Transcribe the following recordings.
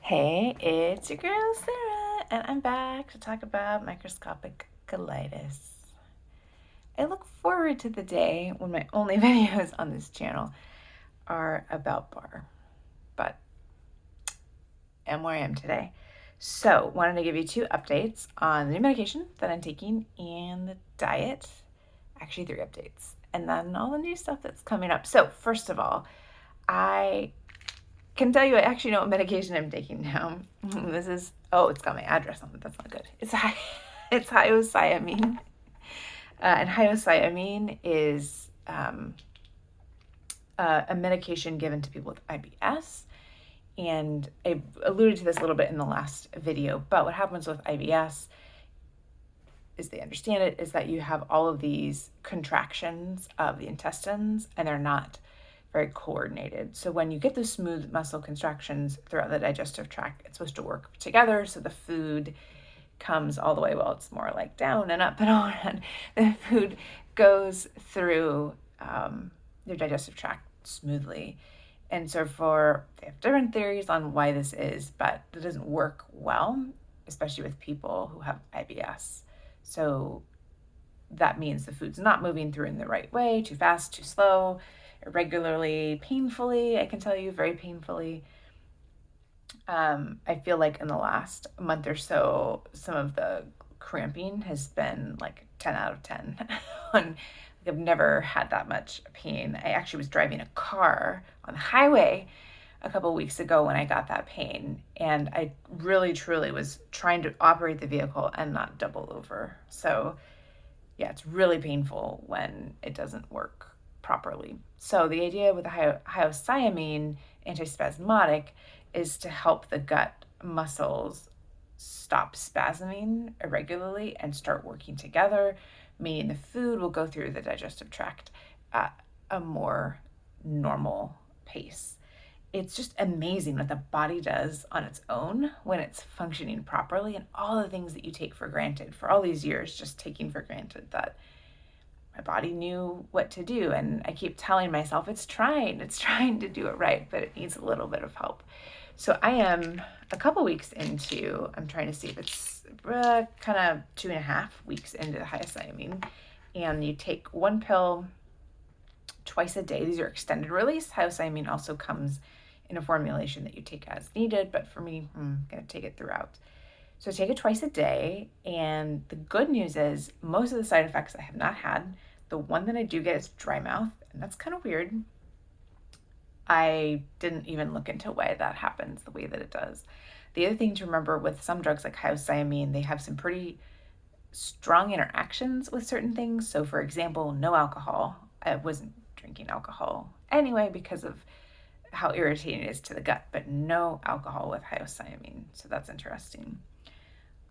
Hey, it's your girl Sarah, and I'm back to talk about microscopic colitis. I look forward to the day when my only videos on this channel are about bar, but am where I am today. So, wanted to give you two updates on the new medication that I'm taking and the diet. Actually, three updates, and then all the new stuff that's coming up. So, first of all, I can tell you I actually know what medication I'm taking now. This is, oh, it's got my address on it. That's not good. It's hyoscyamine. And hyoscyamine is a medication given to people with IBS. And I alluded to this a little bit in the last video, but what happens with IBS, as they understand it, is that you have all of these contractions of the intestines and they're not very coordinated. So when you get those smooth muscle contractions throughout the digestive tract, it's supposed to work together so the food comes all the way, well, it's more like down and up and on, and the food goes through your digestive tract smoothly. And so they have different theories on why this is, but it doesn't work well, especially with people who have IBS. So that means the food's not moving through in the right way, too fast, too slow, irregularly, painfully, I can tell you, very painfully. I feel like in the last month or so, some of the cramping has been like 10 out of 10. I've never had that much pain. I actually was driving a car on the highway a couple weeks ago when I got that pain, and I really truly was trying to operate the vehicle and not double over. So yeah, it's really painful when it doesn't work properly. So the idea with the hyoscyamine antispasmodic is to help the gut muscles stop spasming irregularly and start working together, meaning the food will go through the digestive tract at a more normal pace. It's just amazing what the body does on its own when it's functioning properly, and all the things that you take for granted for all these years, just taking for granted that my body knew what to do. And I keep telling myself it's trying to do it right, but it needs a little bit of help. So I am a couple weeks into, I'm trying to see if it's kind of 2.5 weeks into the hyoscyamine, and you take one pill twice a day. These are extended release. Hyoscyamine also comes in a formulation that you take as needed, but for me, I'm going to take it throughout. So I take it twice a day, and the good news is most of the side effects I have not had. The one that I do get is dry mouth, and that's kind of weird. I didn't even look into why that happens the way that it does. The other thing to remember with some drugs like hyoscyamine, they have some pretty strong interactions with certain things. So for example, no alcohol. I wasn't drinking alcohol anyway because of how irritating it is to the gut, but no alcohol with hyoscyamine. So that's interesting.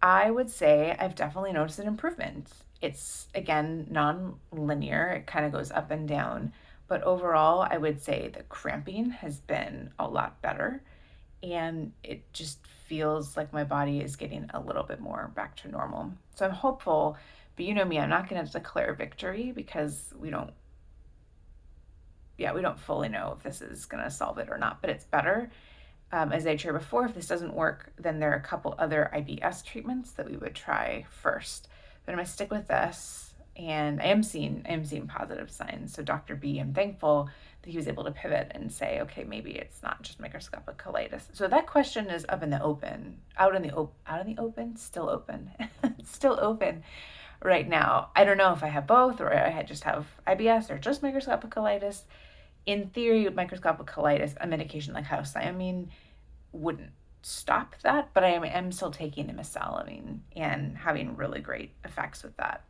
I would say I've definitely noticed an improvement. It's, again, non-linear. It kind of goes up and down. But overall, I would say the cramping has been a lot better. And it just feels like my body is getting a little bit more back to normal. So I'm hopeful, but you know me, I'm not going to declare victory because we don't fully know if this is going to solve it or not, but it's better. As I shared before, if this doesn't work, then there are a couple other IBS treatments that we would try first. But I'm going to stick with this, and I am seeing positive signs. So Dr. B, I'm thankful that he was able to pivot and say, okay, maybe it's not just microscopic colitis. So that question is up in the open, out in the open, still open, still open right now. I don't know if I have both, or I just have IBS or just microscopic colitis. In theory, with microscopic colitis, a medication like hyoscyamine wouldn't stop that, but I am still taking imisalamine and having really great effects with that.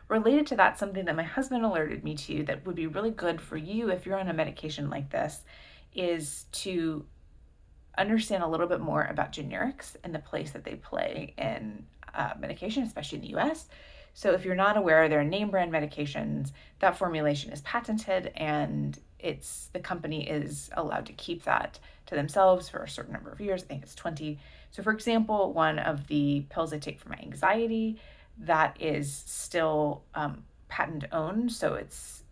Related to that, something that my husband alerted me to that would be really good for you if you're on a medication like this is to understand a little bit more about generics and the place that they play in medication, especially in the US. So if you're not aware, they're name brand medications. That formulation is patented, and the company is allowed to keep that to themselves for a certain number of years. I think it's 20. So for example, one of the pills I take for my anxiety, that is still patent owned. So it's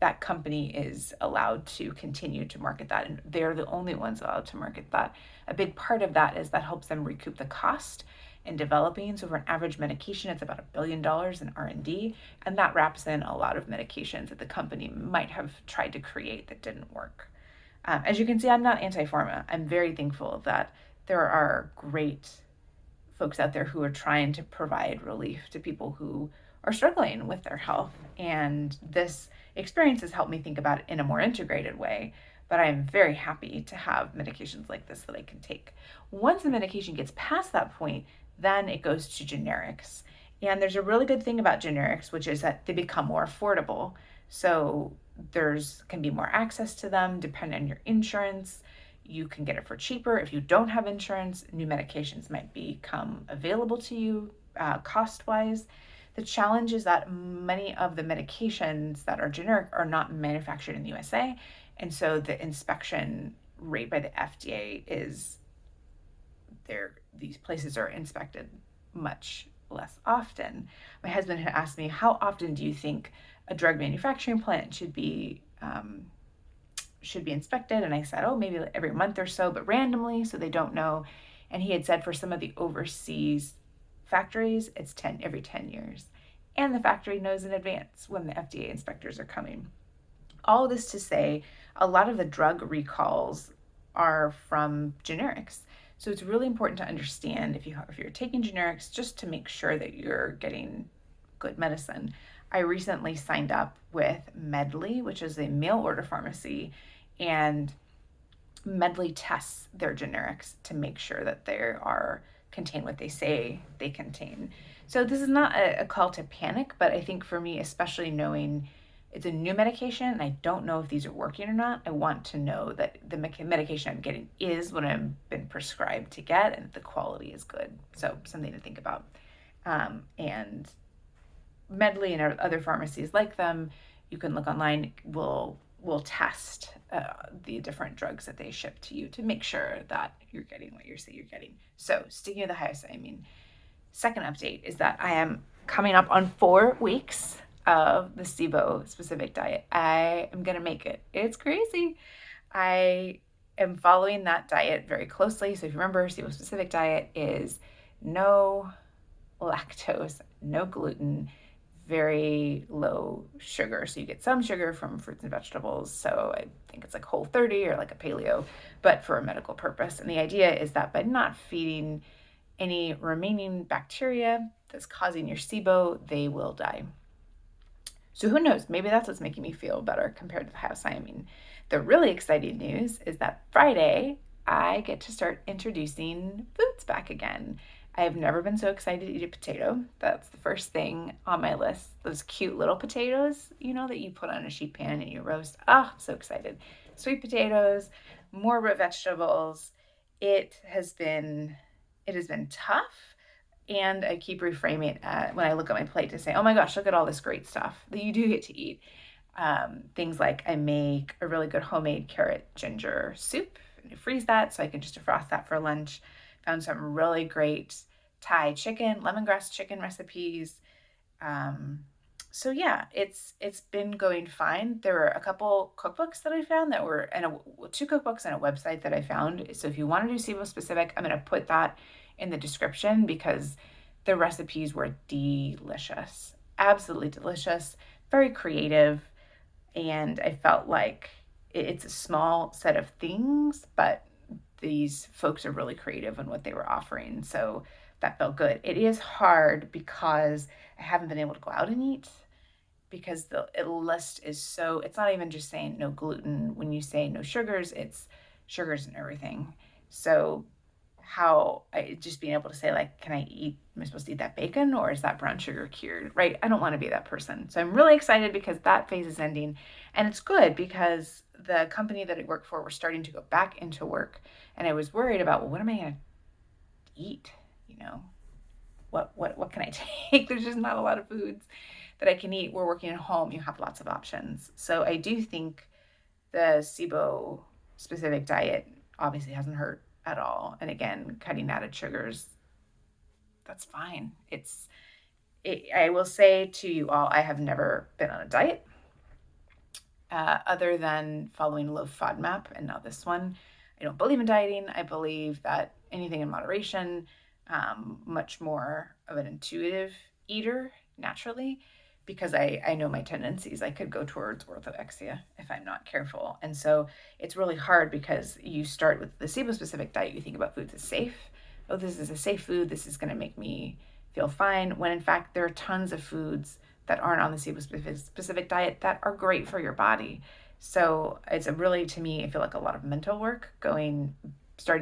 that company is allowed to continue to market that, and they're the only ones allowed to market that. A big part of that is that helps them recoup the cost in developing. So for an average medication, it's about $1 billion in R&D, and that wraps in a lot of medications that the company might have tried to create that didn't work. As you can see, I'm not anti-pharma. I'm very thankful that there are great folks out there who are trying to provide relief to people who are struggling with their health. And this experience has helped me think about it in a more integrated way. But I am very happy to have medications like this that I can take. Once the medication gets past that point, then it goes to generics. And there's a really good thing about generics, which is that they become more affordable. So there's can be more access to them depending on your insurance. You can get it for cheaper. If you don't have insurance, new medications might become available to you cost wise. The challenge is that many of the medications that are generic are not manufactured in the USA. And so the inspection rate by the FDA is there. These places are inspected much less often. My husband had asked me, how often do you think a drug manufacturing plant should be inspected? And I said, oh, maybe every month or so, but randomly, so they don't know. And he had said for some of the overseas factories, it's every 10 years. And the factory knows in advance when the FDA inspectors are coming. All this to say, a lot of the drug recalls are from generics. So it's really important to understand if you're taking generics, just to make sure that you're getting good medicine. I recently signed up with Medley, which is a mail order pharmacy, and Medley tests their generics to make sure that they are contain what they say they contain. So this is not a call to panic, but I think for me, especially knowing it's a new medication and I don't know if these are working or not, I want to know that the medication I'm getting is what I've been prescribed to get and the quality is good. So something to think about. And Medley and other pharmacies like them, you can look online, will test the different drugs that they ship to you to make sure that you're getting what you say you're getting. So sticking with the hyoscyamine, second update is that I am coming up on 4 weeks of the SIBO-specific diet. I am going to make it. It's crazy. I am following that diet very closely. So if you remember, SIBO-specific diet is no lactose, no gluten, very low sugar. So you get some sugar from fruits and vegetables. So I think it's like Whole30 or like a paleo, but for a medical purpose. And the idea is that by not feeding any remaining bacteria that's causing your SIBO, they will die. So who knows? Maybe that's what's making me feel better compared to the hyoscyamine. The really exciting news is that Friday, I get to start introducing foods back again. I have never been so excited to eat a potato. That's the first thing on my list. Those cute little potatoes, that you put on a sheet pan and you roast. Ah, I'm so excited. Sweet potatoes, more root vegetables. It has been tough. And I keep reframing it when I look at my plate to say, oh my gosh, look at all this great stuff that you do get to eat. Things like I make a really good homemade carrot ginger soup and I freeze that so I can just defrost that for lunch. Found some really great Thai chicken, lemongrass chicken recipes. So yeah, it's been going fine. There were a couple cookbooks that I found that were, and 2 cookbooks and a website that I found. So if you want to do SIBO specific, I'm going to put that in the description because the recipes were delicious, absolutely delicious, very creative. And I felt like it's a small set of things, but these folks are really creative in what they were offering. So that felt good. It is hard because I haven't been able to go out and eat because the list is so, it's not even just saying no gluten. When you say no sugars, it's sugars and everything. So just being able to say like, am I supposed to eat that bacon or is that brown sugar cured, right? I don't want to be that person. So I'm really excited because that phase is ending and it's good because the company that I work for, we're starting to go back into work and I was worried about, well, what am I going to eat? What can I take? There's just not a lot of foods that I can eat. We're working at home. You have lots of options. So I do think the SIBO specific diet obviously hasn't hurt at all. And again, cutting added sugars, that's fine. I will say to you all, I have never been on a diet. other than following a low FODMAP and now this one. I don't believe in dieting. I believe that anything in moderation, much more of an intuitive eater naturally, because I know my tendencies. I could go towards orthorexia if I'm not careful. And so it's really hard because you start with the SIBO specific diet, you think about foods as safe. Oh, this is a safe food. This is going to make me feel fine. When in fact, there are tons of foods that aren't on the SIBO specific diet that are great for your body. So it's a really, to me, I feel like a lot of mental work starting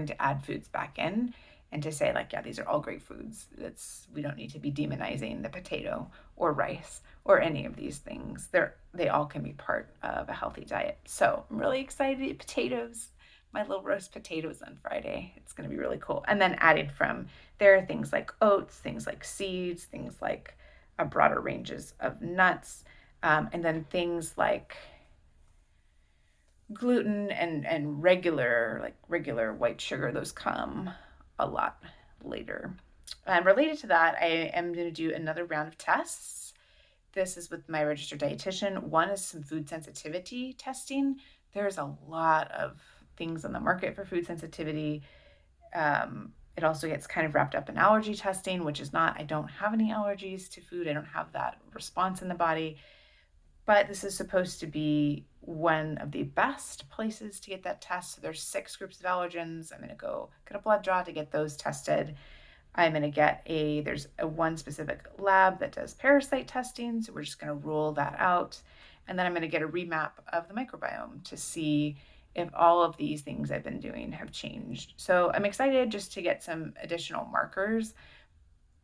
to add foods back in and to say like, yeah, these are all great foods. We don't need to be demonizing the potato or rice or any of these things. They all can be part of a healthy diet. So I'm really excited to eat potatoes. My little roast potatoes on Friday. It's going to be really cool. And then added from there, things like oats, things like seeds, things like broader ranges of nuts, and then things like gluten and regular white sugar. Those come a lot later. And related to that, I am going to do another round of tests. This is with my registered dietitian. One is some food sensitivity testing. There's a lot of things on the market for food sensitivity. It also gets kind of wrapped up in allergy testing, which is not, I don't have any allergies to food. I don't have that response in the body. But this is supposed to be one of the best places to get that test. So there's 6 groups of allergens. I'm going to go get a blood draw to get those tested. I'm going to get there's a one specific lab that does parasite testing. So we're just going to rule that out. And then I'm going to get a remap of the microbiome to see if all of these things I've been doing have changed. So I'm excited just to get some additional markers.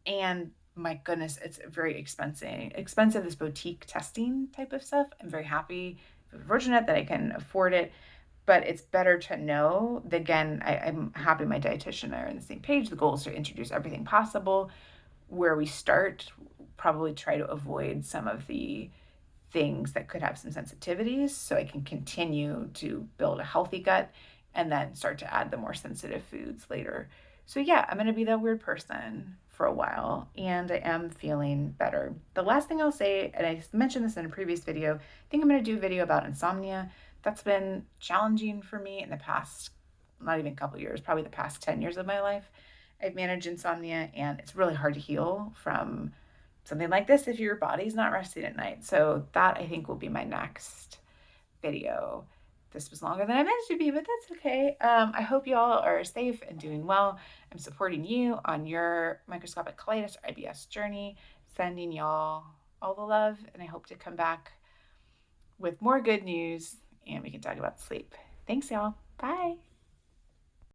And my goodness, it's very expensive, this boutique testing type of stuff. I'm very happy, fortunate that I can afford it, but it's better to know. Again, I'm happy my dietitian and I are on the same page. The goal is to introduce everything possible. Where we start, probably try to avoid some of the things that could have some sensitivities so I can continue to build a healthy gut and then start to add the more sensitive foods later. So yeah, I'm going to be that weird person for a while and I am feeling better. The last thing I'll say, and I mentioned this in a previous video, I think I'm going to do a video about insomnia. That's been challenging for me in the past, not even a couple years, probably the past 10 years of my life. I've managed insomnia and it's really hard to heal from something like this if your body's not resting at night. So that I think will be my next video. This was longer than I meant it to be, but that's okay. I hope you all are safe and doing well. I'm supporting you on your microscopic colitis or IBS journey, sending y'all all the love, and I hope to come back with more good news and we can talk about sleep. Thanks, y'all. Bye.